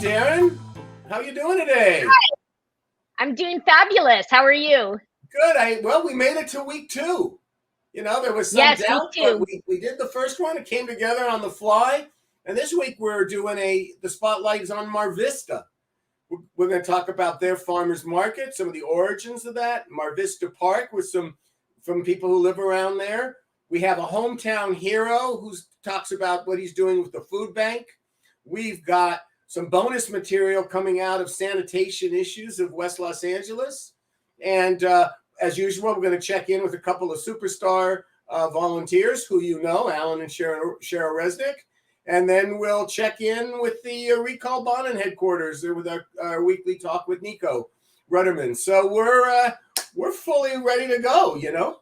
Darren. How you doing today? Hi. I'm doing fabulous. How are you? Good. Well, we made it to week 2. You know, there was some Yes, doubt, week 2. but we did the first one. It came together on the fly. And this week we're doing the spotlight is on Mar Vista. We're going to talk about their farmers market, some of the origins of that. Mar Vista Park with some from people who live around there. We have a hometown hero who talks about what he's doing with the food bank. We've got some bonus material coming out of sanitation issues of West Los Angeles. And as usual, we're going to check in with a couple of superstar volunteers who you know, Alan and Cheryl Resnick. And then we'll check in with the Recall Bonin headquarters with our weekly talk with Nico Rudderman. So we're fully ready to go, you know?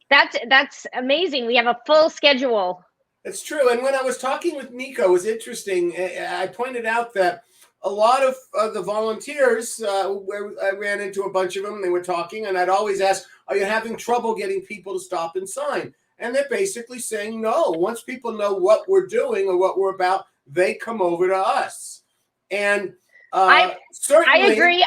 That's amazing. We have a full schedule. It's true. And when I was talking with Nico, it was interesting. I pointed out that a lot of the volunteers, I ran into a bunch of them, they were talking, and I'd always ask, are you having trouble getting people to stop and sign? And they're basically saying no. Once people know what we're doing or what we're about, they come over to us. And certainly, I agree.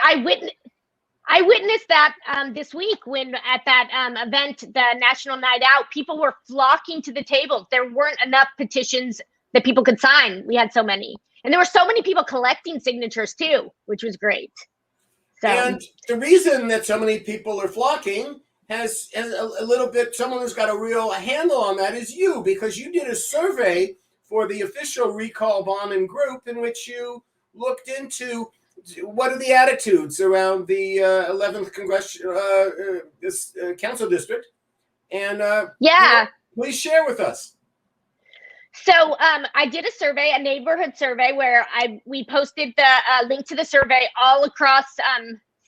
I witnessed that this week when at that event, the National Night Out, people were flocking to the table. There weren't enough petitions that people could sign. We had so many. And there were so many people collecting signatures too, which was great. So. And the reason that so many people are flocking has a little bit, someone who's got a real handle on that is you, because you did a survey for the official Recall Bonin group in which you looked into what are the attitudes around the 11th Congressional Council District? And please share with us. So I did a survey, a neighborhood survey, where we posted the link to the survey all across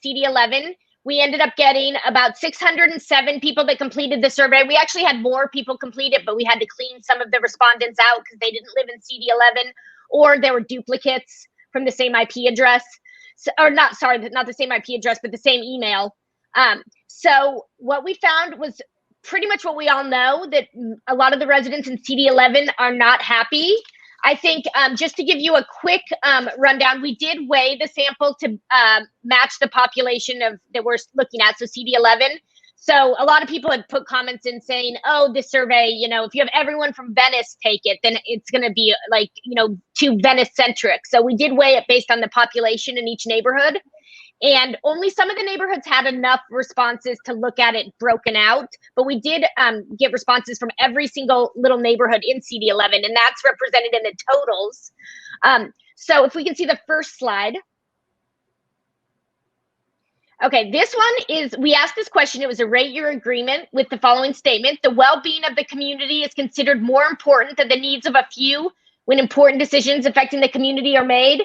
CD11. We ended up getting about 607 people that completed the survey. We actually had more people complete it, but we had to clean some of the respondents out because they didn't live in CD11, or there were duplicates from the same IP address. Not the same IP address, but the same email. So what we found was pretty much what we all know, that a lot of the residents in CD11 are not happy. I think just to give you a quick rundown, we did weigh the sample to match the population that we're looking at, so CD11. So a lot of people had put comments in saying, oh, this survey, if you have everyone from Venice take it, then it's going to be like, too Venice-centric. So we did weigh it based on the population in each neighborhood. And only some of the neighborhoods had enough responses to look at it broken out. But we did get responses from every single little neighborhood in CD11, and that's represented in the totals. So if we can see the first slide. Okay, this one is, we asked this question, it was a rate your agreement with the following statement: the well-being of the community is considered more important than the needs of a few when important decisions affecting the community are made.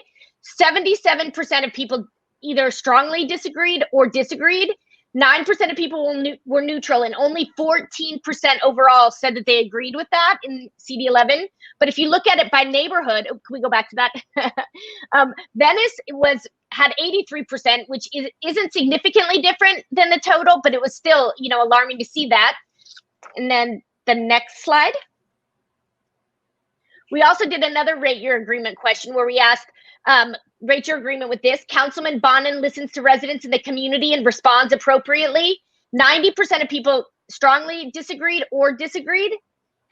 77% of people either strongly disagreed or disagreed. 9% of people were neutral, and only 14% overall said that they agreed with that in CD11. But if you look at it by neighborhood, can we go back to that? Venice had 83%, which isn't significantly different than the total, but it was still, alarming to see that. And then the next slide. We also did another rate your agreement question where we asked, rate your agreement with this: Councilman Bonin listens to residents in the community and responds appropriately. 90% of people strongly disagreed or disagreed.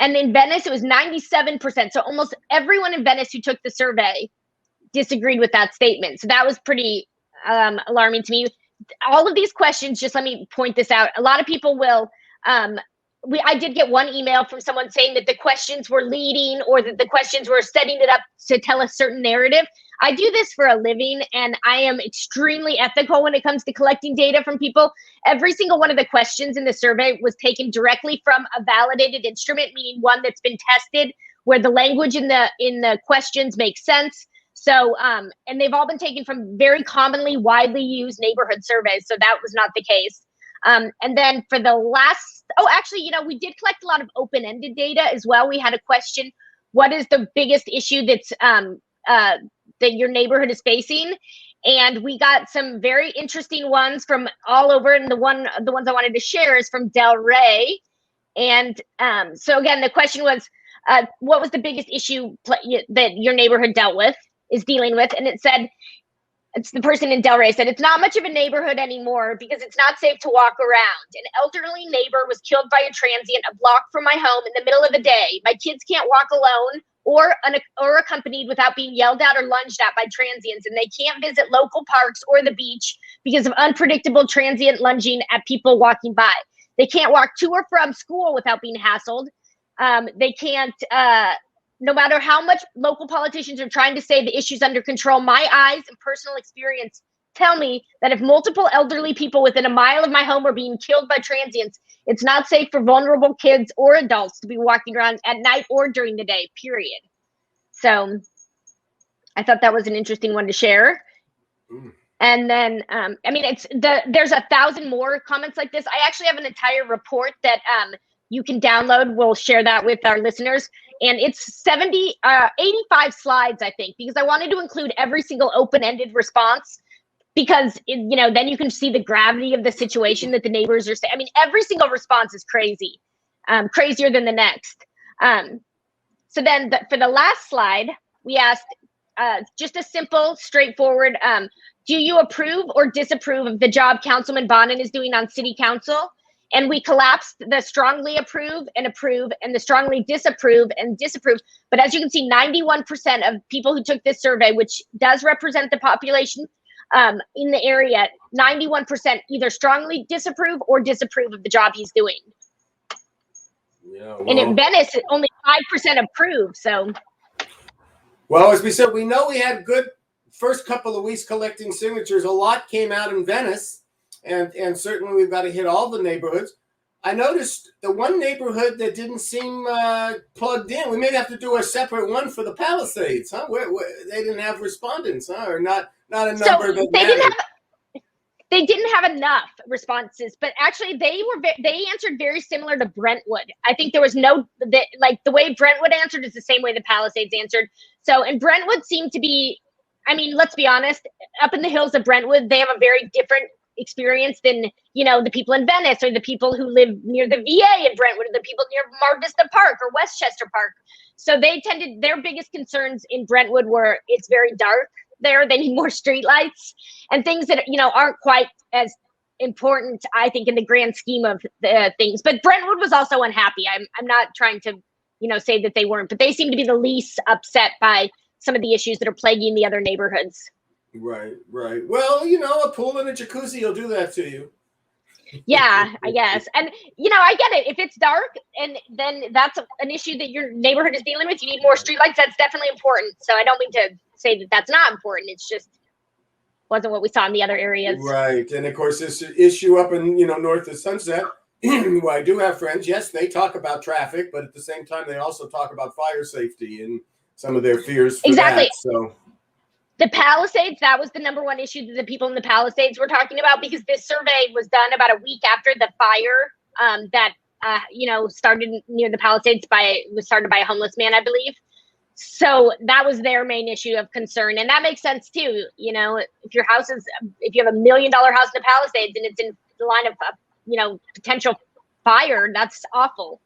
And in Venice, it was 97%. So almost everyone in Venice who took the survey disagreed with that statement. So that was pretty alarming to me. All of these questions, just let me point this out. A lot of people will, I did get one email from someone saying that the questions were leading, or that the questions were setting it up to tell a certain narrative. I do this for a living, and I am extremely ethical when it comes to collecting data from people. Every single one of the questions in the survey was taken directly from a validated instrument, meaning one that's been tested, where the language in the questions makes sense. So, and they've all been taken from very commonly, widely used neighborhood surveys. So that was not the case. And then for the last, we did collect a lot of open-ended data as well. We had a question: what is the biggest issue that's that your neighborhood is facing? And we got some very interesting ones from all over. And the ones I wanted to share is from Del Rey. And so again, the question was, what was the biggest issue that your neighborhood dealt with? is dealing with. And it said, it's the person in Delray said, it's not much of a neighborhood anymore because it's not safe to walk around. An elderly neighbor was killed by a transient a block from my home in the middle of the day. My kids can't walk alone or accompanied without being yelled at or lunged at by transients, and they can't visit local parks or the beach because of unpredictable transient lunging at people walking by. They can't walk to or from school without being hassled. They can't, no matter how much local politicians are trying to say the issue's under control, my eyes and personal experience tell me that if multiple elderly people within a mile of my home are being killed by transients, it's not safe for vulnerable kids or adults to be walking around at night or during the day, period. So I thought that was an interesting one to share. And then, I mean, there's 1,000 more comments like this. I actually have an entire report that you can download. We'll share that with our listeners. And it's 85 slides, I think, because I wanted to include every single open-ended response because, then you can see the gravity of the situation that the neighbors are saying. I mean, every single response is crazy, crazier than the next. So then for the last slide, we asked just a simple, straightforward, do you approve or disapprove of the job Councilman Bonin is doing on city council? And we collapsed the strongly approve and the strongly disapprove and disapprove. But as you can see, 91% of people who took this survey, which does represent the population in the area, 91% either strongly disapprove or disapprove of the job he's doing. Yeah, well, and in Venice, only 5% approve. So, well, as we said, we know we had good first couple of weeks collecting signatures. A lot came out in Venice. And certainly we've got to hit all the neighborhoods. I noticed the one neighborhood that didn't seem plugged in. We may have to do a separate one for the Palisades, huh? Where they didn't have respondents, huh? Or not a number that they didn't have enough responses, but actually they answered very similar to Brentwood. I think there was the way Brentwood answered is the same way the Palisades answered. So, and Brentwood seemed to be, I mean, let's be honest, up in the hills of Brentwood, they have a very different experience than the people in Venice or the people who live near the VA in Brentwood or the people near Mar Vista Park or Westchester Park. So their biggest concerns in Brentwood were it's very dark there. They need more streetlights and things that aren't quite as important, I think, in the grand scheme of the things. But Brentwood was also unhappy. I'm not trying to say that they weren't, but they seem to be the least upset by some of the issues that are plaguing the other neighborhoods. Right. Well, a pool and a jacuzzi will do that to you. Yeah, I guess. And, I get it. If it's dark and then that's an issue that your neighborhood is dealing with, you need more streetlights. That's definitely important. So I don't mean to say that that's not important. It's just wasn't what we saw in the other areas. Right. And, of course, this issue up in, north of Sunset, well, I do have friends. Yes, they talk about traffic, but at the same time, they also talk about fire safety and some of their fears for that. So. The Palisades, that was the number one issue that the people in the Palisades were talking about because this survey was done about a week after the fire that started near the Palisades was started by a homeless man, I believe. So that was their main issue of concern. And that makes sense too. If you have $1 million house in the Palisades and it's in the line of, potential fire, that's awful.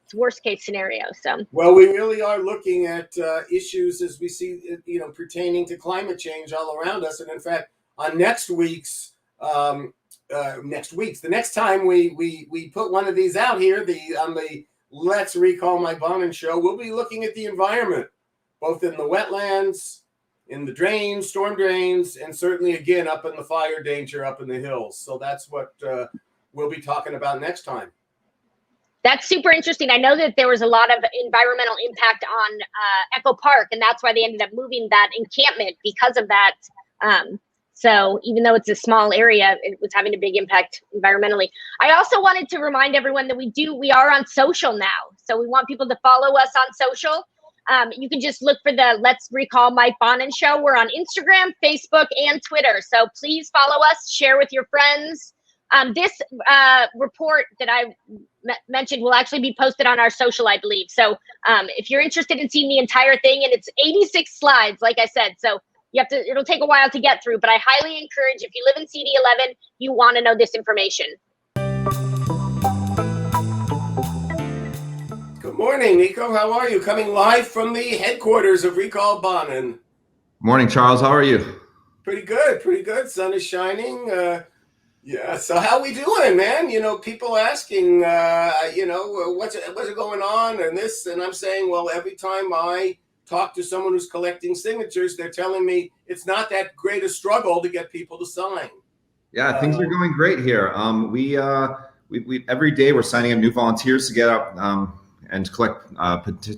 It's worst case scenario. So, well, we really are looking at issues as we see, pertaining to climate change all around us. And in fact, on the next time we put one of these out here, on the Let's Recall Mike Bonin show, we'll be looking at the environment, both in the wetlands, in the drains, storm drains, and certainly again up in the fire danger up in the hills. So that's what we'll be talking about next time. That's super interesting. I know that there was a lot of environmental impact on Echo Park, and that's why they ended up moving that encampment because of that. So even though it's a small area, it was having a big impact environmentally. I also wanted to remind everyone that we are on social now. So we want people to follow us on social. You can just look for the Let's Recall Mike Bonin show. We're on Instagram, Facebook, and Twitter. So please follow us, share with your friends. This report that I mentioned will actually be posted on our social, I believe. So if you're interested in seeing the entire thing, and it's 86 slides, like I said, so it'll take a while to get through, but I highly encourage, if you live in CD11, you want to know this information. Good morning, Nico. How are you? Coming live from the headquarters of Recall Bonin. Morning, Charles. How are you? Pretty good, pretty good. Sun is shining. Yeah. So how we doing, man? People asking, what's going on and this, and I'm saying, well, every time I talk to someone who's collecting signatures, they're telling me it's not that great a struggle to get people to sign. Yeah, things are going great here. We every day we're signing up new volunteers to get out and collect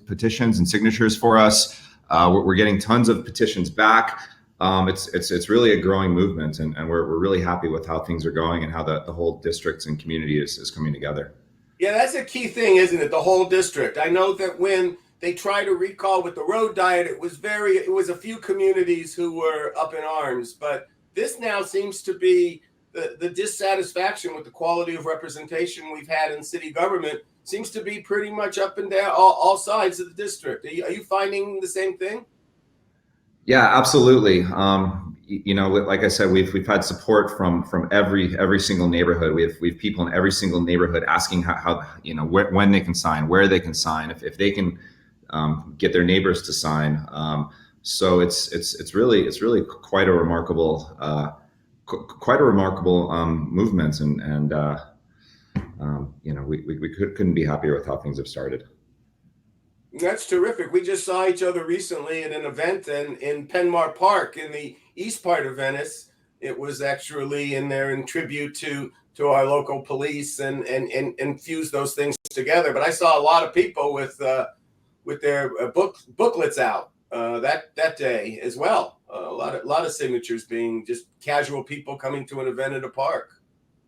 petitions and signatures for us. We're getting tons of petitions back. It's really a growing movement, and we're really happy with how things are going and how the whole district and community is coming together. Yeah, that's a key thing, isn't it? The whole district. I know that when they tried to recall with the road diet, it was a few communities who were up in arms, but this now seems to be the dissatisfaction with the quality of representation we've had in city government seems to be pretty much up and down all sides of the district. Are you finding the same thing? Yeah, absolutely. Like I said, we've had support from every single neighborhood. We have people in every single neighborhood asking how when they can sign, where they can sign, if they can get their neighbors to sign. So it's really quite a remarkable movement, and we couldn't be happier with how things have started. That's terrific. We just saw each other recently at an event in Penmar Park in the east part of Venice. It was actually in there in tribute to our local police and fuse those things together. But I saw a lot of people with their booklets out that day as well. A lot of signatures being just casual people coming to an event at a park.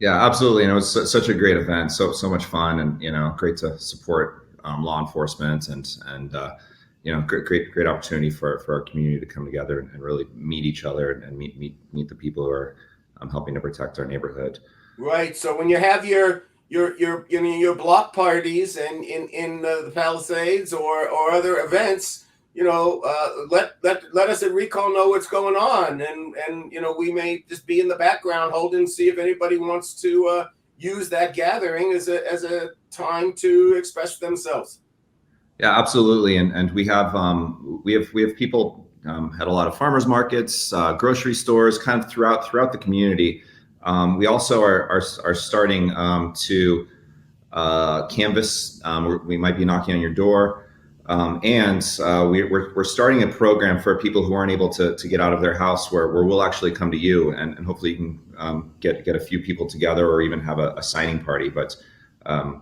Yeah, absolutely. And it was such a great event. So much fun, and great to support law enforcement, and great opportunity for our community to come together and really meet each other and meet the people who are helping to protect our neighborhood. Right. So when you have your block parties and in the Palisades or other events, let us at Recall know what's going on, and we may just be in the background holding, see if anybody wants to use that gathering as a time to express themselves. Yeah, absolutely. And we have people at a lot of farmers markets, grocery stores, kind of throughout the community. We also are starting to canvass. We might be knocking on your door. And we're starting a program for people who aren't able to get out of their house, where we'll actually come to you, and hopefully you can get a few people together, or even have a signing party. But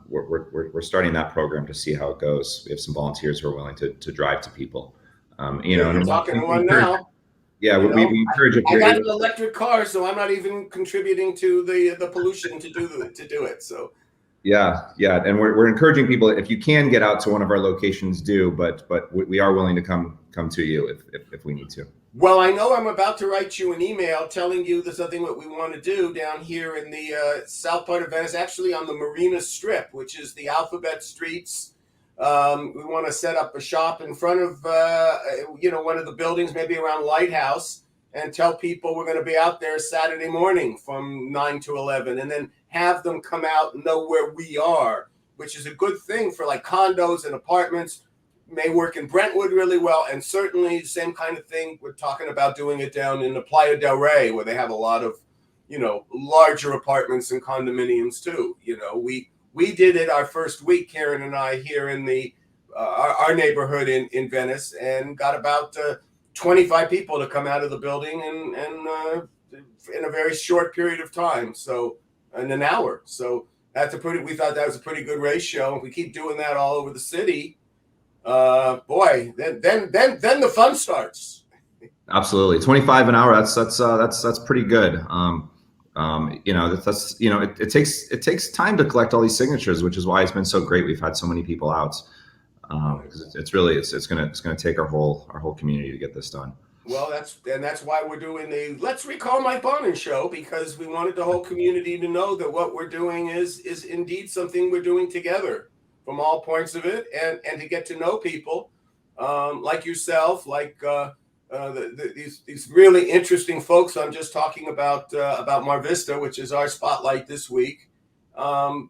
we're starting that program to see how it goes. We have some volunteers who are willing to drive to people. You're talking to one now. Yeah, we encourage it. I got an electric car, so I'm not even contributing to the pollution to do it. So. Yeah, and we're encouraging people, if you can get out to one of our locations, do. But we are willing to come to you if we need to. Well, I know I'm about to write you an email telling you there's something that we want to do down here in the south part of Venice, actually on the Marina Strip, which is the alphabet streets. We want to set up a shop in front of one of the buildings, maybe around Lighthouse, and tell people we're going to be out there Saturday morning from 9 to 11, and then have them come out and know where we are, which is a good thing for like condos and apartments. May work in Brentwood really well, and certainly the same kind of thing. We're talking about doing it down in the Playa del Rey, where they have a lot of, larger apartments and condominiums too. We did it our first week, Karen and I, here in the our neighborhood in Venice, and got about 25 people to come out of the building and in a very short period of time. So in an hour. So we thought that was a pretty good ratio. If we keep doing that all over the city, boy, then the fun starts. Absolutely, 25 an hour. That's pretty good. It takes time to collect all these signatures, which is why it's been so great. We've had so many people out. It's gonna take our whole community to get this done. Well, that's why we're doing the Let's Recall Mike Bonin show, because we wanted the whole community to know that what we're doing is indeed something we're doing together from all points of it, and to get to know people like yourself, like these really interesting folks I'm just talking about Mar Vista, which is our spotlight this week, and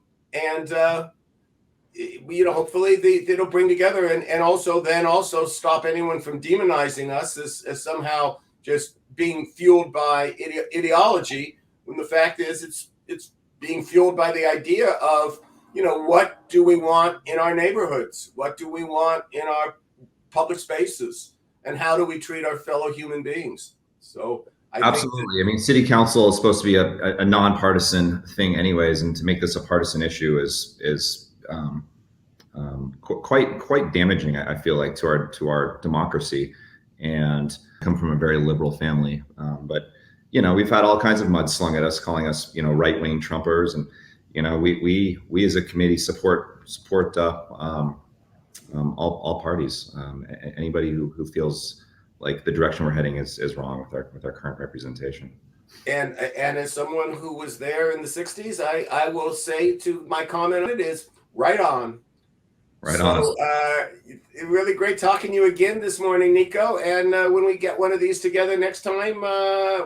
hopefully it'll bring together and also stop anyone from demonizing us as somehow just being fueled by ideology, when the fact is it's being fueled by the idea of, what do we want in our neighborhoods? What do we want in our public spaces? And how do we treat our fellow human beings? So absolutely. I mean, city council is supposed to be a nonpartisan thing anyways. And to make this a partisan issue is quite damaging, I feel like, to our democracy, and come from a very liberal family. But we've had all kinds of mud slung at us, calling us right-wing Trumpers, and we as a committee support all parties. Anybody who feels like the direction we're heading is wrong with our current representation. And as someone who was there in the 60s, I will say to my comment on it is right on. Right on. Really great talking to you again this morning, Nico. And when we get one of these together next time,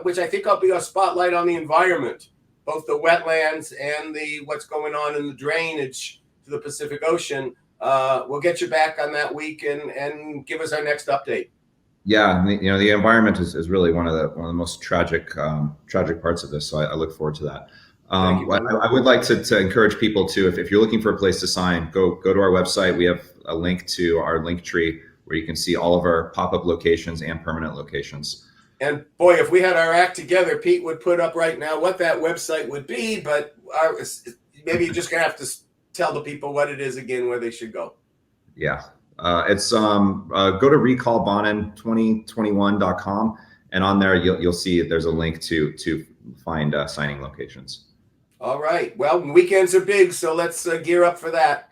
which I think I'll be a spotlight on the environment, both the wetlands and what's going on in the drainage to the Pacific Ocean, we'll get you back on that week and give us our next update. Yeah, the environment is really one of the most tragic parts of this. So I look forward to that. I would like to encourage people to, if you're looking for a place to sign, go to our website. We have a link to our link tree where you can see all of our pop-up locations and permanent locations. And boy, if we had our act together, Pete would put up right now what that website would be, but maybe you're just gonna have to tell the people what it is again, where they should go. Yeah, it's go to recallbonin2021.com, and on there you'll see there's a link to find signing locations. All right. Well, weekends are big, so let's gear up for that.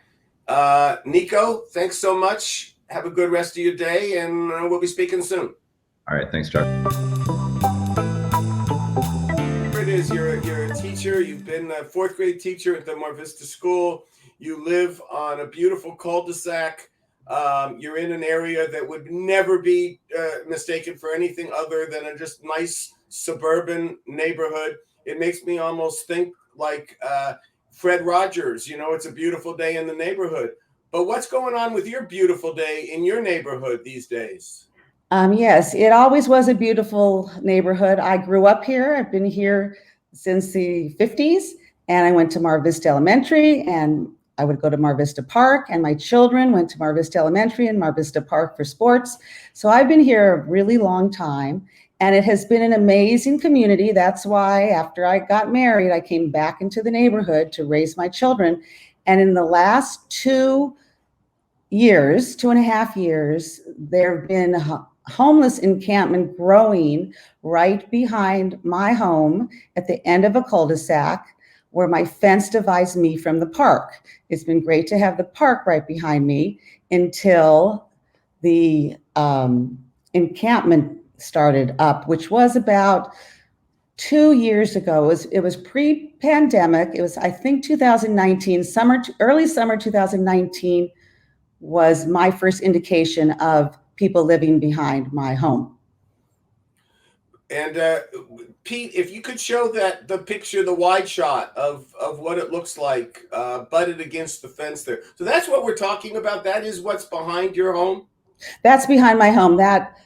Nico, thanks so much. Have a good rest of your day, and we'll be speaking soon. All right. Thanks, Chuck. Here it is. You're a teacher. You've been a fourth grade teacher at the Mar Vista School. You live on a beautiful cul-de-sac. You're in an area that would never be mistaken for anything other than a just nice suburban neighborhood. It makes me almost think like Fred Rogers, it's a beautiful day in the neighborhood. But what's going on with your beautiful day in your neighborhood these days? Yes, it always was a beautiful neighborhood. I grew up here. I've been here since the 50s, and I went to Mar Vista Elementary, and I would go to Mar Vista Park, and my children went to Mar Vista Elementary and Mar Vista Park for sports. So I've been here a really long time, and it has been an amazing community. That's why after I got married, I came back into the neighborhood to raise my children. And in the last 2.5 years, there have been homeless encampment growing right behind my home at the end of a cul-de-sac where my fence divides me from the park. It's been great to have the park right behind me until the encampment started up, which was about 2 years ago. It was pre-pandemic. It was, I think, 2019, early summer 2019 was my first indication of people living behind my home. And Pete, if you could show the picture, the wide shot of what it looks like butted against the fence there. So that's what we're talking about. That is what's behind your home? That's behind my home. That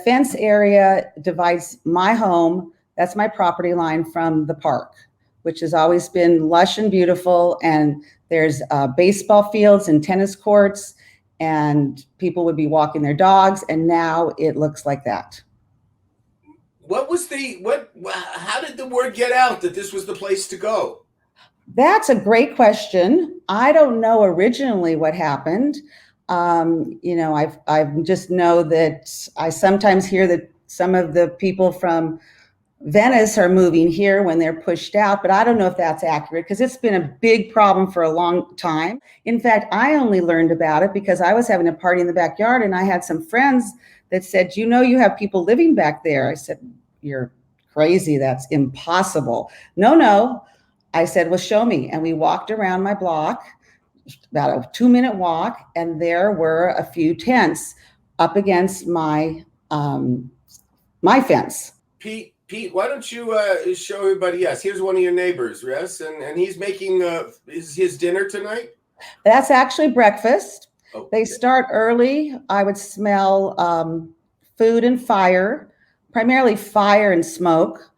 fence area divides my home. That's my property line from the park, which has always been lush and beautiful. And there's baseball fields and tennis courts, and people would be walking their dogs. And now it looks like that. How did the word get out that this was the place to go? That's a great question. I don't know originally what happened. I just know that I sometimes hear that some of the people from Venice are moving here when they're pushed out, but I don't know if that's accurate because it's been a big problem for a long time. In fact, I only learned about it because I was having a party in the backyard and I had some friends that said, you have people living back there. I said, you're crazy. That's impossible. No. I said, well, show me. And we walked around my block, about a 2-minute walk, and there were a few tents up against my fence. Pete, why don't you show everybody? Yes, here's one of your neighbors, yes, and he's making his dinner tonight. That's actually breakfast. Oh, They start early. I would smell food and fire, primarily fire and smoke,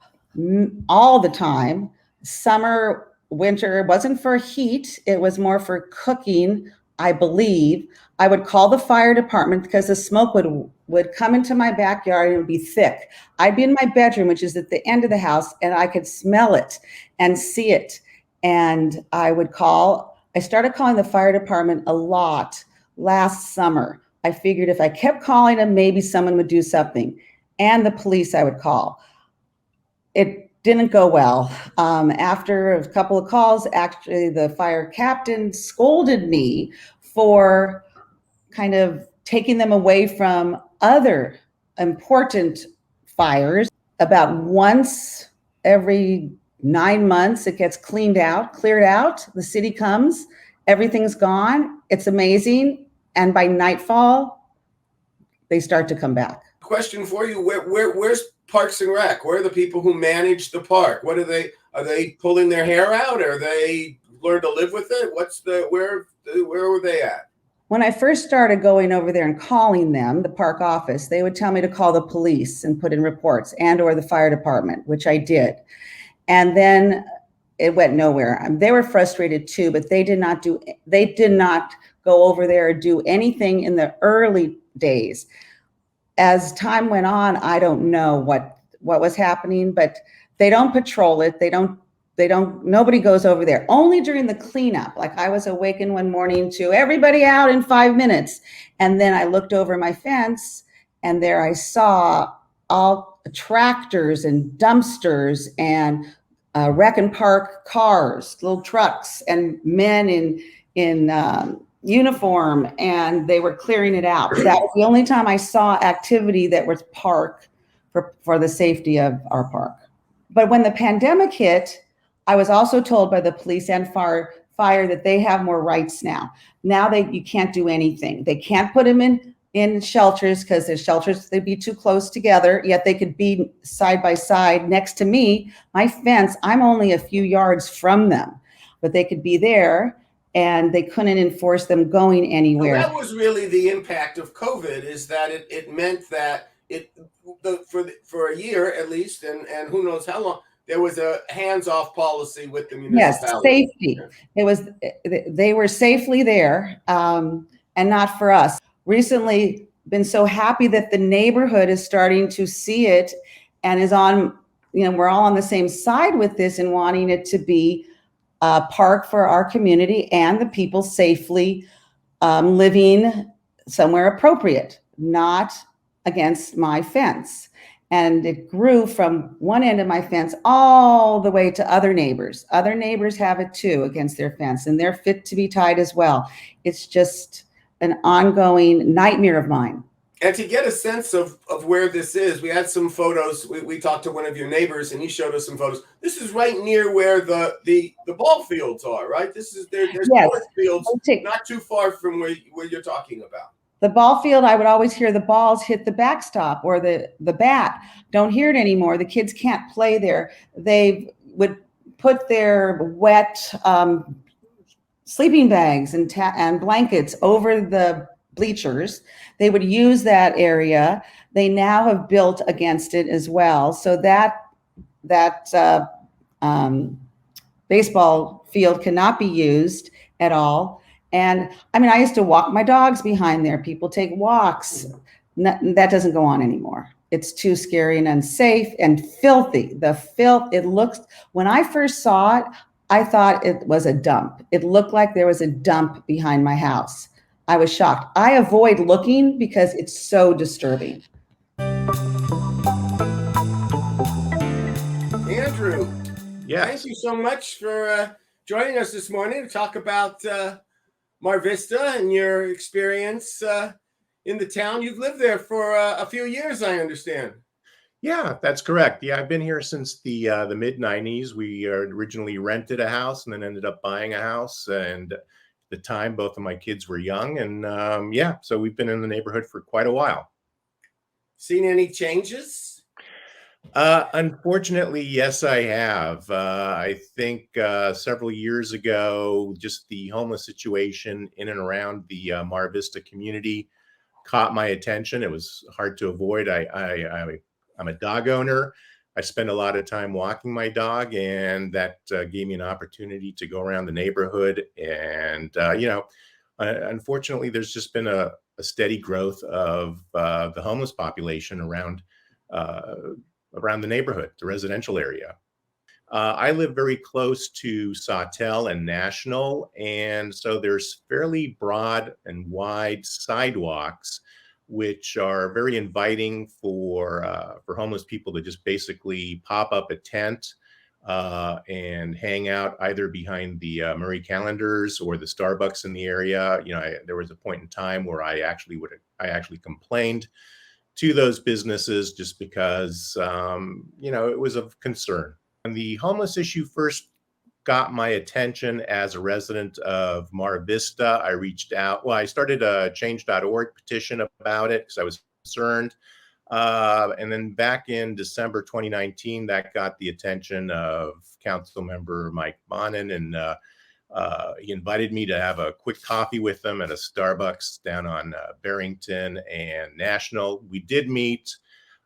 all the time. Summer, winter, it wasn't for heat, it was more for cooking, I believe. I would call the fire department because the smoke would come into my backyard and it would be thick. I'd be in my bedroom, which is at the end of the house, and I could smell it and see it. And I started calling the fire department a lot last summer. I figured if I kept calling them, maybe someone would do something. And the police I would call. It didn't go well. After a couple of calls, actually the fire captain scolded me for kind of taking them away from other important fires. About once every 9 months, it gets cleared out. The city comes, everything's gone. It's amazing. And by nightfall, they start to come back. Question for you: where's Parks and Rec? Where are the people who manage the park? What are they pulling their hair out? Or they learn to live with it? Where were they at? When I first started going over there and calling them, the park office, they would tell me to call the police and put in reports or the fire department, which I did. And then it went nowhere. They were frustrated too, but they did not go over there or do anything in the early days. As time went on, I don't know what was happening, but they don't patrol it. Nobody goes over there. Only during the cleanup. Like I was awakened one morning to everybody out in 5 minutes. And then I looked over my fence and there I saw all tractors and dumpsters and wreck and park cars, little trucks, and men in uniform, and they were clearing it out. That was the only time I saw activity that was park for the safety of our park. But when the pandemic hit, I was also told by the police and fire that they have more rights now. Now you can't do anything. They can't put them in shelters because the shelters, they'd be too close together, yet they could be side by side next to me. My fence, I'm only a few yards from them, but they could be there and they couldn't enforce them going anywhere. Well, that was really the impact of COVID, is that it meant that for a year at least, and who knows how long, there was a hands-off policy with the municipality. Yes, safety. It was, they were safely there, and not for us. Recently, been so happy that the neighborhood is starting to see it and is on, we're all on the same side with this and wanting it to be a park for our community and the people safely living somewhere appropriate, not against my fence. And it grew from one end of my fence all the way to other neighbors. Other neighbors have it too against their fence, and they're fit to be tied as well. It's just an ongoing nightmare of mine. And to get a sense of where this is, we had some photos. We talked to one of your neighbors, and he showed us some photos. This is right near where the ball fields are, right? There's yes. sports fields not too far from where you're talking about. The ball field, I would always hear the balls hit the backstop or the bat. Don't hear it anymore. The kids can't play there. They would put their wet sleeping bags and blankets over the bleachers. They would use that area. They now have built against it as well. So that baseball field cannot be used at all. And I mean, I used to walk my dogs behind there. People take walks. That doesn't go on anymore. It's too scary and unsafe and filthy. The filth, it looks, when I first saw it, I thought it was a dump. It looked like there was a dump behind my house. I was shocked. I avoid looking because it's so disturbing. Andrew, yes. Thank you so much for joining us this morning to talk about Mar Vista and your experience in the town. You've lived there for a few years, I understand. Yeah, that's correct. Yeah, I've been here since the mid-90s. We originally rented a house and then ended up buying a house. And at the time, both of my kids were young. And yeah, so we've been in the neighborhood for quite a while. Seen any changes? Unfortunately, yes, I have. I think several years ago, just the homeless situation in and around the Mar Vista community caught my attention. It was hard to avoid. I'm a dog owner. I spend a lot of time walking my dog, and that gave me an opportunity to go around the neighborhood. And unfortunately, there's just been a steady growth of the homeless population uh, around the neighborhood, the residential area. I live very close to Sawtell and National, and so there's fairly broad and wide sidewalks, which are very inviting for homeless people to just basically pop up a tent and hang out either behind the Murray Calendars or the Starbucks in the area. There was a point in time where I actually complained to those businesses just because it was of concern. When the homeless issue first got my attention as a resident of Mar Vista, I reached out. Well, I started a change.org petition about it because I was concerned. And then back in December 2019, that got the attention of Council Member Mike Bonin, and he invited me to have a quick coffee with him at a Starbucks down on Barrington and National. We did meet.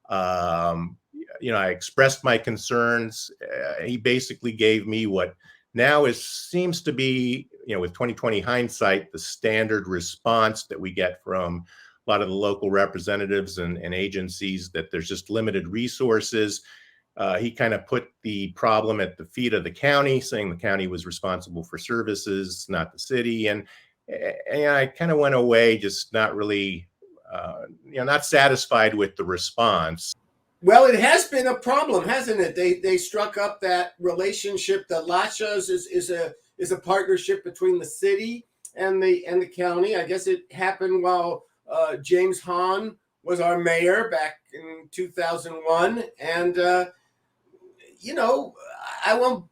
I expressed my concerns. He basically gave me what now seems to be, with 2020 hindsight, the standard response that we get from a lot of the local representatives and agencies, that there's just limited resources. He kind of put the problem at the feet of the county, saying the county was responsible for services, not the city. And I kind of went away just not really, not satisfied with the response. Well, it has been a problem, hasn't it? They struck up that relationship. The Lachas is a partnership between the city and the county. I guess it happened while James Hahn was our mayor back in 2001, and I won't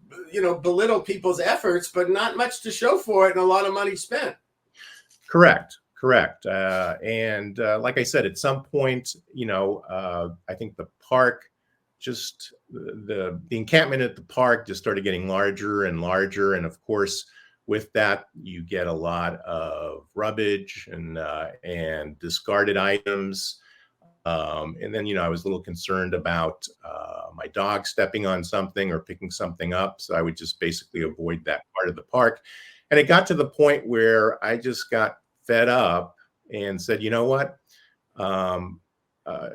belittle people's efforts, but not much to show for it, and a lot of money spent. Correct. And like I said, at some point, I think the park, just the encampment at the park just started getting larger and larger. And of course, with that, you get a lot of rubbish and discarded items. And then, I was a little concerned about my dog stepping on something or picking something up. So I would just basically avoid that part of the park. And it got to the point where I just got fed up and said, you know what?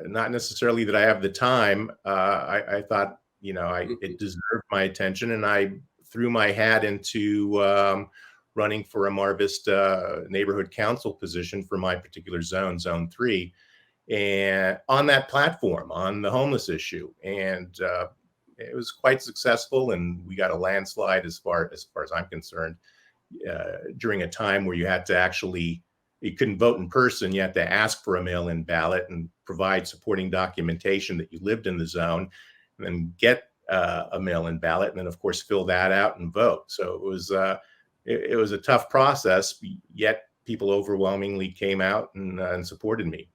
Not necessarily that I have the time. I thought, it deserved my attention, and I threw my hat into running for a Mar Vista neighborhood council position for my particular zone, Zone 3, and on that platform, on the homeless issue. And it was quite successful, and we got a landslide as far as I'm concerned. During a time where you couldn't vote in person, you had to ask for a mail-in ballot and provide supporting documentation that you lived in the zone, and then get a mail-in ballot, and then of course fill that out and vote. So it was a tough process, yet people overwhelmingly came out and supported me.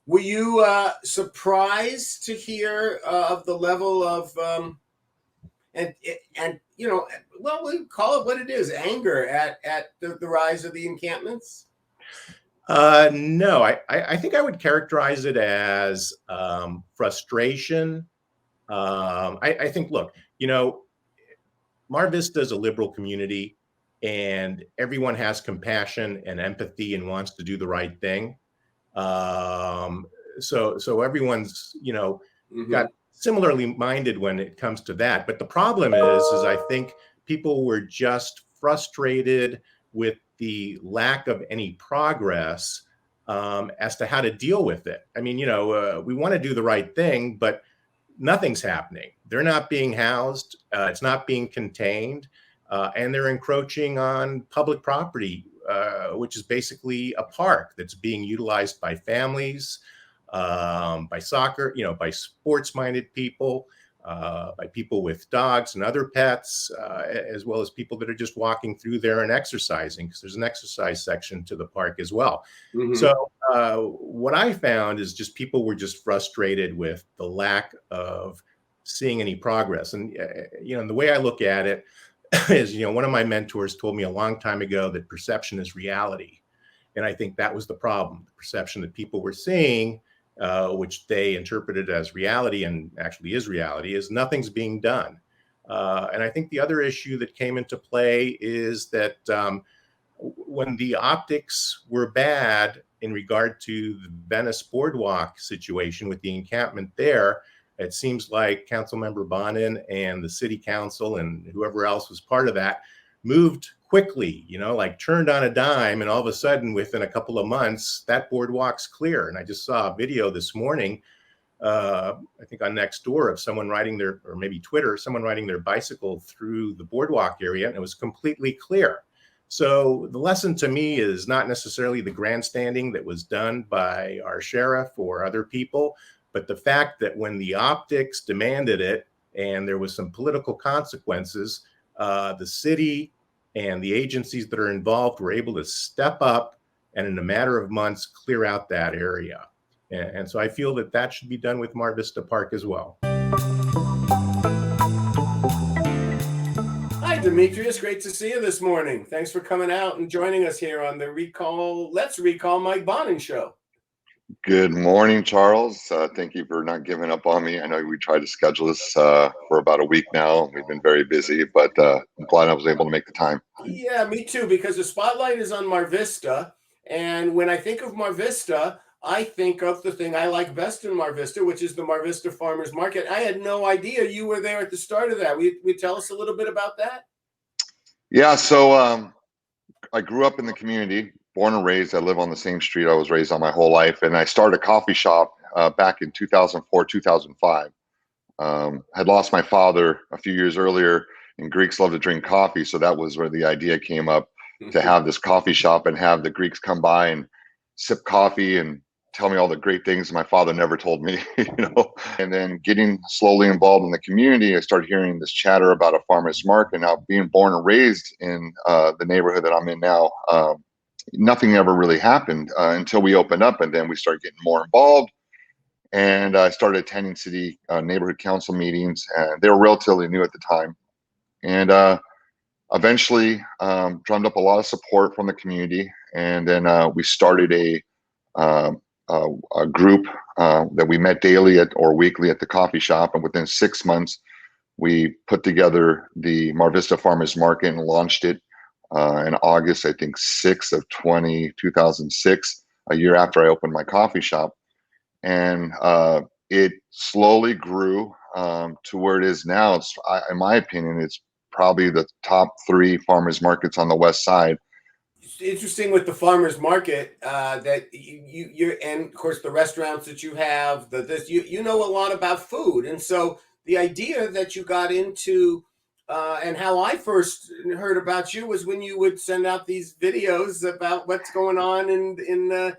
Were you surprised to hear of the level of well, we call it what it is, anger at the rise of the encampments? No, I think I would characterize it as frustration. I think, look, Mar Vista is a liberal community, and everyone has compassion and empathy and wants to do the right thing. So everyone's, got similarly minded when it comes to that. But the problem is I think people were just frustrated with the lack of any progress as to how to deal with it. I mean, we want to do the right thing, but nothing's happening. They're not being housed. It's not being contained. And they're encroaching on public property, which is basically a park that's being utilized by families, by soccer, by sports-minded people. by people with dogs and other pets, as well as people that are just walking through there and exercising, because there's an exercise section to the park as well. Mhm. So what I found is just people were just frustrated with the lack of seeing any progress. And, the way I look at it is, one of my mentors told me a long time ago that perception is reality. And I think that was the problem. The perception that people were seeing, which they interpreted as reality and actually is reality, is nothing's being done. And I think the other issue that came into play is that when the optics were bad in regard to the Venice Boardwalk situation with the encampment there, it seems like Councilmember Bonin and the city council and whoever else was part of that moved quickly, like turned on a dime, and all of a sudden within a couple of months that boardwalk's clear. And I just saw a video this morning, I think on Nextdoor, of someone riding their, or maybe Twitter, someone riding their bicycle through the boardwalk area, and it was completely clear. So the lesson to me is not necessarily the grandstanding that was done by our sheriff or other people, but the fact that when the optics demanded it and there was some political consequences, the city and the agencies that are involved were able to step up and in a matter of months clear out that area. And so I feel that that should be done with Mar Vista Park as well. Hi, Demetrius. Great to see you this morning. Thanks for coming out and joining us here on the Let's Recall Mike Bonin show. Good morning, Charles. Thank you for not giving up on me. I know we tried to schedule this for about a week now. We've been very busy, but I'm glad I was able to make the time. Yeah, me too, because the spotlight is on Mar Vista. And when I think of Mar Vista, I think of the thing I like best in Mar Vista, which is the Mar Vista Farmers Market. I had no idea you were there at the start of that. Will you tell us a little bit about that? Yeah, so I grew up in the community, born and raised. I live on the same street I was raised on my whole life. And I started a coffee shop back in 2004, 2005. Had lost my father a few years earlier, and Greeks love to drink coffee. So that was where the idea came up to have this coffee shop and have the Greeks come by and sip coffee and tell me all the great things my father never told me, And then getting slowly involved in the community, I started hearing this chatter about a farmer's market. Now, being born and raised in the neighborhood that I'm in now, nothing ever really happened until we opened up, and then we started getting more involved. And I started attending city neighborhood council meetings, and they were relatively new at the time. And eventually drummed up a lot of support from the community. And then we started a group that we met daily or weekly at the coffee shop. And within 6 months, we put together the Mar Vista Farmers Market and launched it in August, I think 6th of 2006, a year after I opened my coffee shop. And it slowly grew to where it is now. In my opinion, it's probably the top 3 farmers markets on the west side. It's interesting with the farmers market that you're, and of course the restaurants that you have, you know a lot about food. And so the idea that you got into and how I first heard about you was when you would send out these videos about what's going on in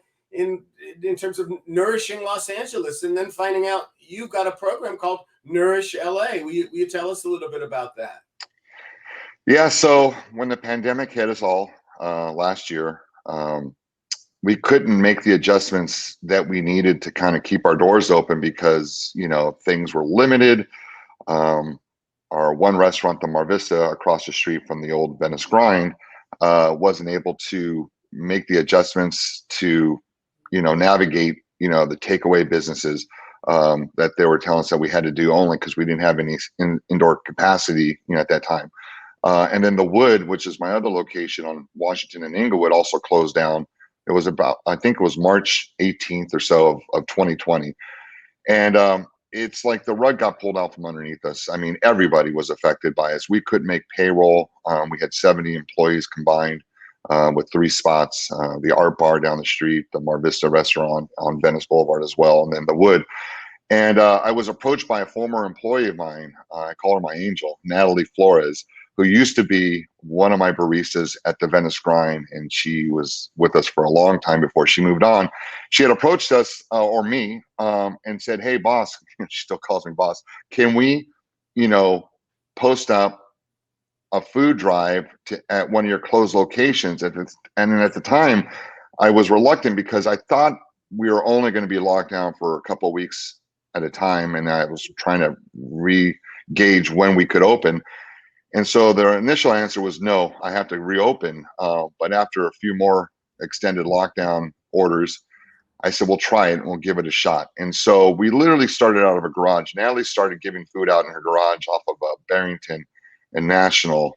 terms of nourishing Los Angeles, and then finding out you've got a program called Nourish LA. Will you tell us a little bit about that? Yeah, so when the pandemic hit us all last year, we couldn't make the adjustments that we needed to kind of keep our doors open because, things were limited. Our one restaurant, the Mar Vista, across the street from the old Venice Grind, wasn't able to make the adjustments to, navigate, the takeaway businesses that they were telling us that we had to do only because we didn't have any indoor capacity, at that time. And then the Wood, which is my other location on Washington and Inglewood, also closed down. It was I think it was March 18th or so of 2020. And it's like the rug got pulled out from underneath us. I mean, everybody was affected by us. We couldn't make payroll. We had 70 employees combined with 3 spots, the Art Bar down the street, the Mar Vista restaurant on Venice Boulevard as well, and then the Wood. And I was approached by a former employee of mine. I call her my angel, Natalie Flores, who used to be one of my baristas at the Venice Grind, and she was with us for a long time before she moved on. She had approached us, or me, and said, "Hey, boss," she still calls me boss, "can we post up a food drive at one of your closed locations. And then at the time, I was reluctant because I thought we were only going to be locked down for a couple of weeks at a time, and I was trying to re-gauge when we could open. And so their initial answer was no, I have to reopen. But after a few more extended lockdown orders, I said, we'll try it and we'll give it a shot. And so we literally started out of a garage. Natalie started giving food out in her garage off of Barrington and National.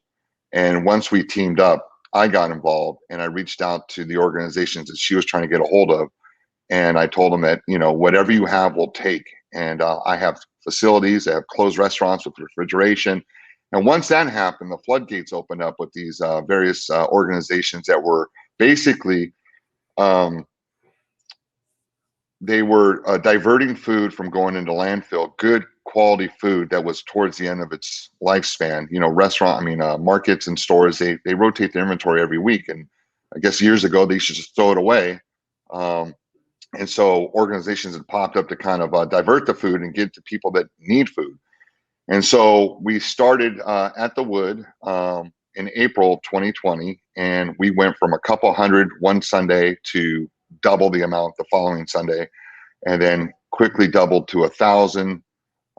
And once we teamed up, I got involved and I reached out to the organizations that she was trying to get a hold of. And I told them that, whatever you have, we'll take. And I have facilities, I have closed restaurants with refrigeration. And once that happened, the floodgates opened up with these various organizations that were basically, they were diverting food from going into landfill, good quality food that was towards the end of its lifespan. Markets and stores, they rotate their inventory every week. And I guess years ago, they should just throw it away. And so organizations had popped up to kind of divert the food and get it to people that need food. And so we started at the Wood in April 2020, and we went from a couple hundred one Sunday to double the amount the following Sunday, and then quickly doubled to 1,000.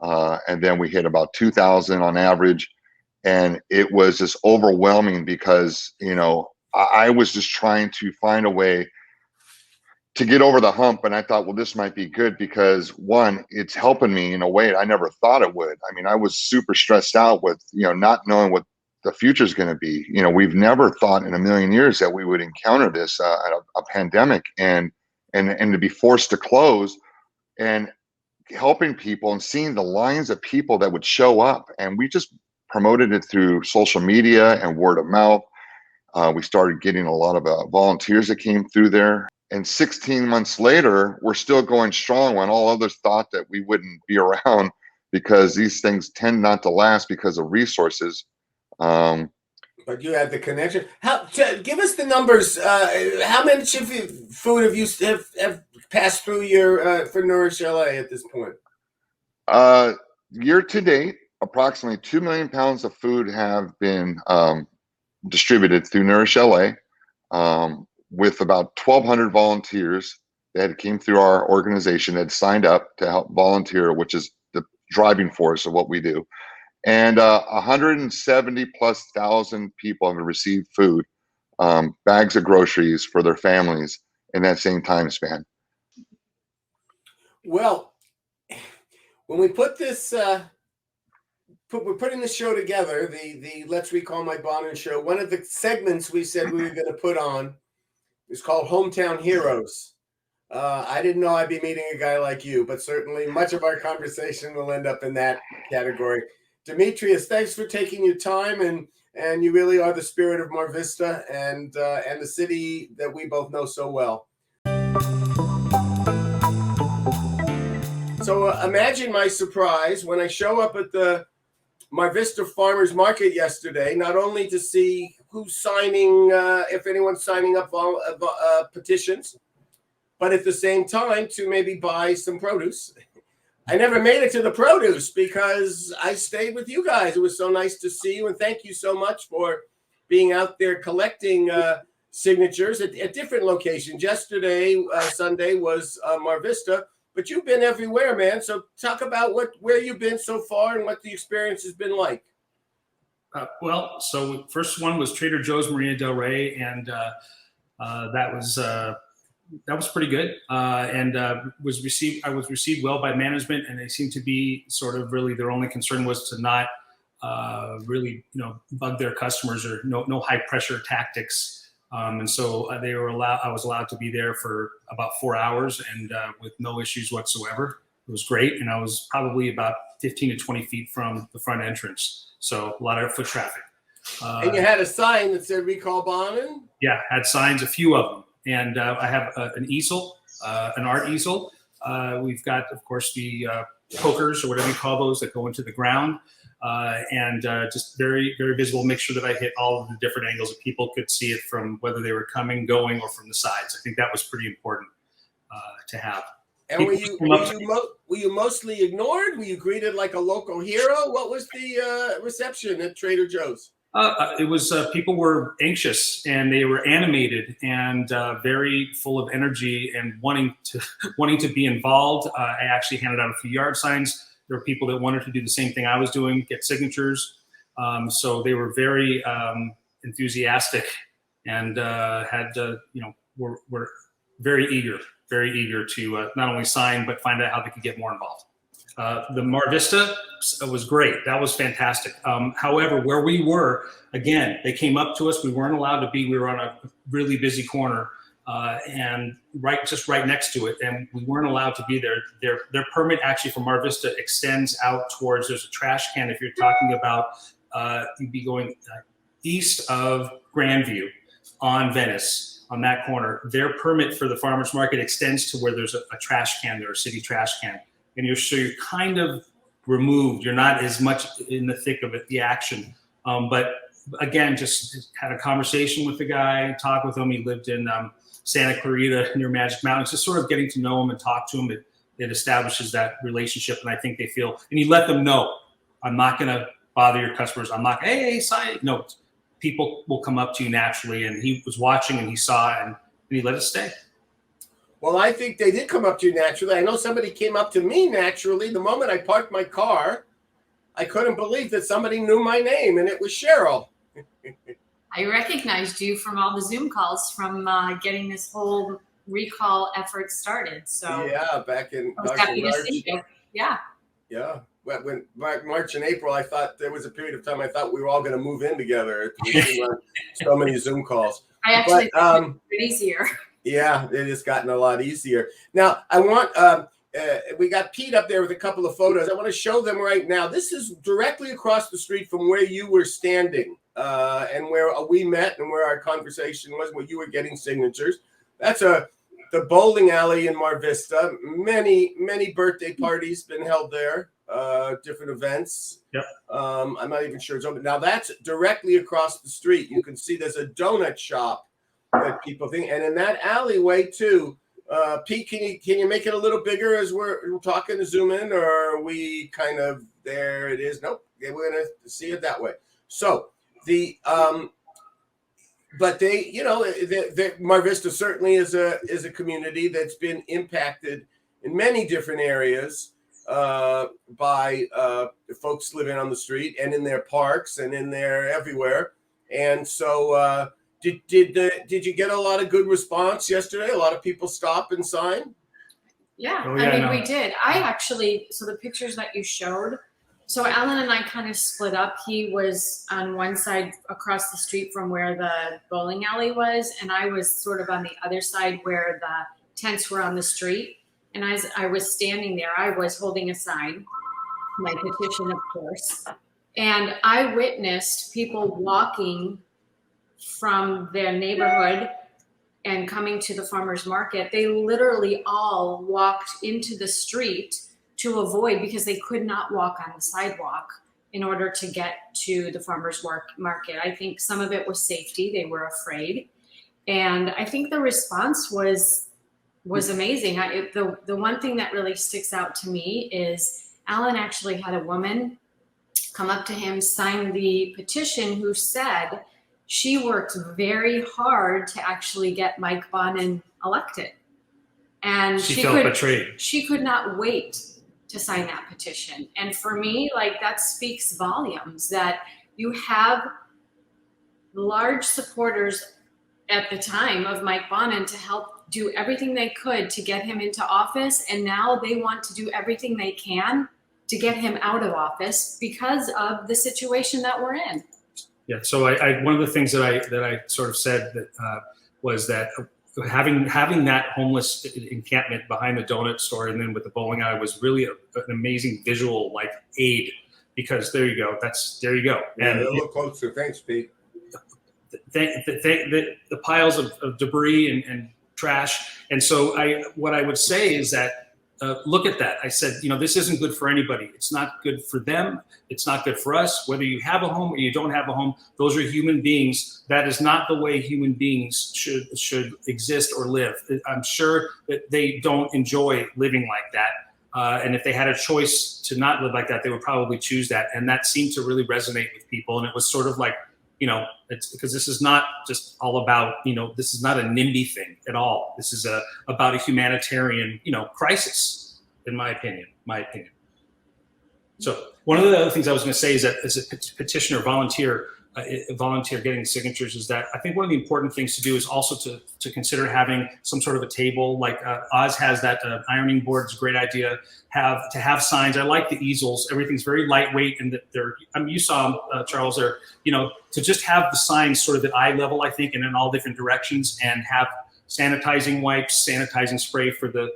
And then we hit about 2,000 on average. And it was just overwhelming because, I was just trying to find a way to get over the hump. And I thought, well, this might be good because one, it's helping me in a way I never thought it would. I mean, I was super stressed out with, not knowing what the future is going to be. We've never thought in a million years that we would encounter this, a pandemic and to be forced to close, and helping people and seeing the lines of people that would show up. And we just promoted it through social media and word of mouth. We started getting a lot of volunteers that came through there. And 16 months later, we're still going strong when all others thought that we wouldn't be around, because these things tend not to last because of resources. But you had the connection. Give us the numbers. How much of food have you have passed through your for Nourish LA at this point? Year to date, approximately 2 million pounds of food have been distributed through Nourish LA. With about 1,200 volunteers that came through our organization that signed up to help volunteer, which is the driving force of what we do. And 170,000+ people have received food, bags of groceries for their families in that same time span. Well, when we put this, we're putting the show together, the Let's Recall Mike Bonin show, one of the segments we said we were going to put on is called Hometown Heroes. I didn't know I'd be meeting a guy like you, but certainly much of our conversation will end up in that category. Demetrius, thanks for taking your time, and you really are the spirit of Mar Vista and the city that we both know so well. So imagine my surprise when I show up at the Mar Vista Farmers Market yesterday, not only to see who's signing, if anyone's signing up petitions, but at the same time to maybe buy some produce. I never made it to the produce because I stayed with you guys. It was so nice to see you, and thank you so much for being out there collecting signatures at different locations. Yesterday, Sunday, was Mar Vista, but you've been everywhere, man. So talk about where you've been so far and what the experience has been like. So first one was Trader Joe's Marina Del Rey, and that was pretty good, and I was received well by management, and they seemed to be sort of really their only concern was to not really bug their customers, or no high pressure tactics. And so I was allowed to be there for about 4 hours, and with no issues whatsoever. It was great, and I was probably about 15 to 20 feet from the front entrance, so a lot of foot traffic. And you had a sign that said Recall Bonin? Yeah, had signs, a few of them. And I have an easel, an art easel. We've got, of course, the pokers, or whatever you call those, that go into the ground. And just very, very visible. Make sure that I hit all of the different angles that people could see it from, whether they were coming, going, or from the sides. I think that was pretty important to have. And were you mostly ignored? Were you greeted like a local hero? What was the reception at Trader Joe's? It was people were anxious and they were animated and very full of energy and wanting to be involved. I actually handed out a few yard signs. There were people that wanted to do the same thing I was doing, get signatures. So they were very enthusiastic and were very eager to not only sign but find out how they could get more involved. The Mar Vista was great. That was fantastic. However, where we were, again, they came up to us. We weren't allowed to be. We were on a really busy corner and just right next to it, and we weren't allowed to be there. Their permit actually from Mar Vista extends out towards. There's a trash can. If you're talking about, you'd be going east of Grandview on Venice. On that corner, their permit for the farmers market extends to where there's a trash can there, a city trash can. And you're kind of removed. You're not as much in the thick of it, the action. But again, just had a conversation with the guy, talked with him. He lived in Santa Clarita near Magic Mountains. Just sort of getting to know him and talk to him, it establishes that relationship. And I think they feel, and you let them know, I'm not going to bother your customers. I'm not, hey, sign. No, people will come up to you naturally. And he was watching and he saw it and he let us stay. Well, I think they did come up to you naturally. I know somebody came up to me naturally. The moment I parked my car, I couldn't believe that somebody knew my name, and it was Cheryl. I recognized you from all the Zoom calls from getting this whole recall effort started. So yeah, back in I was happy to see you. Yeah. Yeah. When March and April, I thought there was a period of time I thought we were all going to move in together. So many Zoom calls. I actually think it's easier. Yeah, it has gotten a lot easier. Now, I want, we got Pete up there with a couple of photos. I want to show them right now. This is directly across the street from where you were standing and where we met and where our conversation was, where you were getting signatures. That's the bowling alley in Mar Vista. Many birthday parties been held there, different events. Yep. I'm not even sure it's open. Now, that's directly across the street. You can see there's a donut shop that people think, and in that alleyway too. Pete, can you make it a little bigger as we're talking to zoom in, or are we kind of there? It is. Nope. We're gonna see it that way. So the but they, the Mar Vista certainly is a community that's been impacted in many different areas by folks living on the street and in their parks and in there everywhere, and so. Did you get a lot of good response yesterday? A lot of people stop and sign? Yeah, oh, yeah we did. I actually, so the pictures that you showed, so Alan and I kind of split up. He was on one side across the street from where the bowling alley was, and I was sort of on the other side where the tents were on the street. And as I was standing there, I was holding a sign, my petition, of course. And I witnessed people walking from their neighborhood and coming to the farmer's market. They literally all walked into the street to avoid, because they could not walk on the sidewalk in order to get to the farmer's market. I think some of it was safety. They were afraid. And I think the response was amazing. The one thing that really sticks out to me is Alan actually had a woman come up to him, sign the petition, who said she worked very hard to actually get Mike Bonin elected. And she felt betrayed. She could not wait to sign that petition. And for me, that speaks volumes, that you have large supporters at the time of Mike Bonin to help do everything they could to get him into office. And now they want to do everything they can to get him out of office because of the situation that we're in. Yeah. So I one of the things that I sort of said that was that having that homeless encampment behind the donut store and then with the bowling alley was really an amazing visual aid, because there you go. There you go. And a little closer. Thanks, Pete. The piles of debris and trash. And so what I would say is that look at that. I said, this isn't good for anybody. It's not good for them. It's not good for us. Whether you have a home or you don't have a home, those are human beings. That is not the way human beings should exist or live. I'm sure that they don't enjoy living like that. And if they had a choice to not live like that, they would probably choose that. And that seemed to really resonate with people. And it was sort of like, it's because this is not just all about, this is not a NIMBY thing at all. This is about a humanitarian, crisis, in my opinion. So one of the other things I was going to say is that as a petitioner, volunteer getting signatures, is that I think one of the important things to do is also to consider having some sort of a table, like Oz has that ironing board. It's a great idea. To have signs. I like the easels. Everything's very lightweight, and that you saw them, Charles. There, to just have the signs sort of at eye level, I think, and in all different directions, and have sanitizing wipes, sanitizing spray for the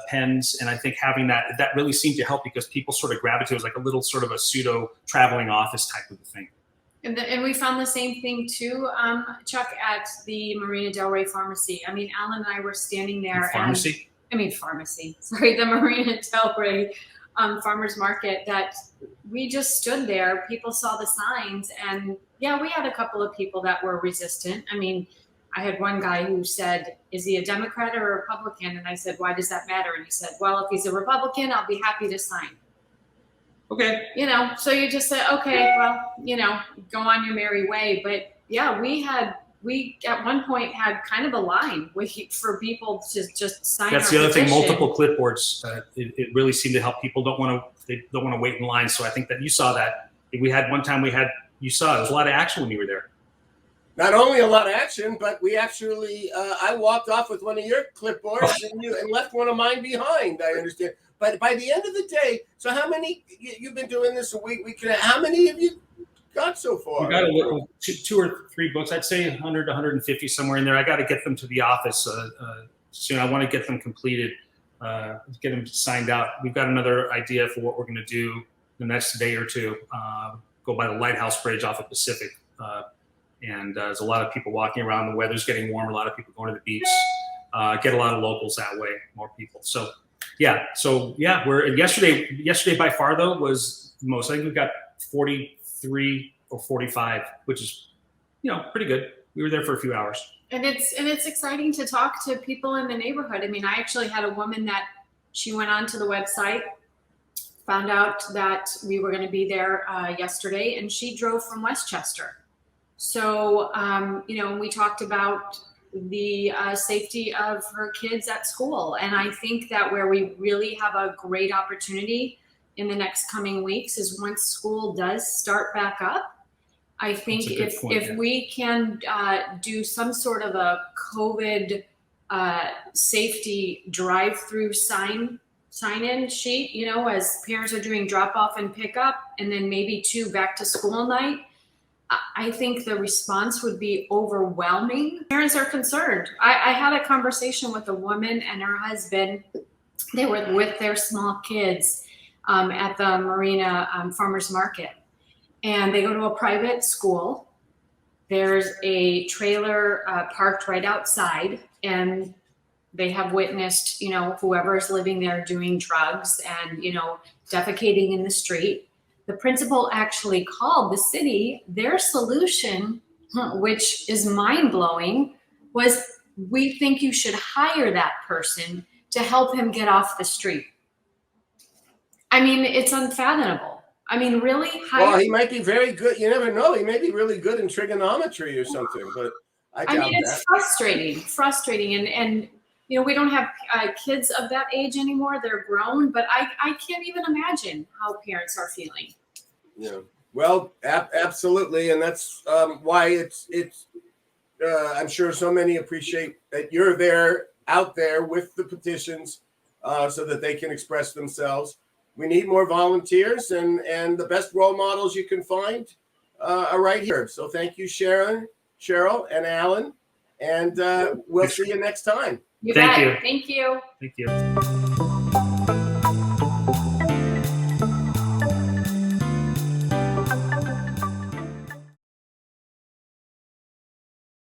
pens. And I think having that really seemed to help, because people sort of gravitated. It was like a little sort of a pseudo traveling office type of a thing. And we found the same thing too, Chuck, at the Marina Del Rey pharmacy. I mean, Alan and I were standing there. Pharmacy? Sorry, the Marina Del Rey farmers market, that we just stood there. People saw the signs, and yeah, we had a couple of people that were resistant. I mean, I had one guy who said, "Is he a Democrat or a Republican?" And I said, "Why does that matter?" And he said, "Well, if he's a Republican, I'll be happy to sign." Okay. So you just say, okay, well, go on your merry way. But yeah, we at one point had kind of a line for people to just sign. That's the other thing. Multiple clipboards. It really seemed to help. People don't want to wait in line. So I think that you saw that. You saw there was a lot of action when you were there. Not only a lot of action, but we actually, I walked off with one of your clipboards and left one of mine behind. I understand. But by the end of the day, so how many, you've been doing this a week, how many have you got so far? We got two or three books. I'd say 100 to 150, somewhere in there. I got to get them to the office soon. I want to get them completed, get them signed out. We've got another idea for what we're going to do the next day or two. Go by the Lighthouse Bridge off of Pacific. And there's a lot of people walking around. The weather's getting warm. A lot of people going to the beach. Get a lot of locals that way, more people. So we're yesterday by far though was the most. I think we got 43 or 45, which is pretty good. We were there for a few hours. And it's exciting to talk to people in the neighborhood. I mean, I actually had a woman that she went onto the website, found out that we were going to be there yesterday, and she drove from Westchester. So, we talked about the safety of her kids at school. And I think that where we really have a great opportunity in the next coming weeks is once school does start back up. I think if we can do some sort of a COVID safety drive-through sign-in sheet, as parents are doing drop-off and pick-up, and then maybe 2 back-to-school night, I think the response would be overwhelming. Parents are concerned. I had a conversation with a woman and her husband. They were with their small kids at the Marina Farmers Market. And they go to a private school. There's a trailer parked right outside. And they have witnessed, whoever's living there doing drugs and, defecating in the street. The principal actually called the city. Their solution, which is mind-blowing, was, we think you should hire that person to help him get off the street. I mean, it's unfathomable. I mean, really? Well, he might be very good. You never know. He may be really good in trigonometry or something, but I doubt it's that. frustrating. And we don't have kids of that age anymore. They're grown, but I can't even imagine how parents are feeling. Yeah, well, absolutely. And that's why it's I'm sure so many appreciate that you're out there with the petitions so that they can express themselves. We need more volunteers, and the best role models you can find are right here. So thank you, Cheryl, and Alan, and we'll see you next time. Thank you. Thank you.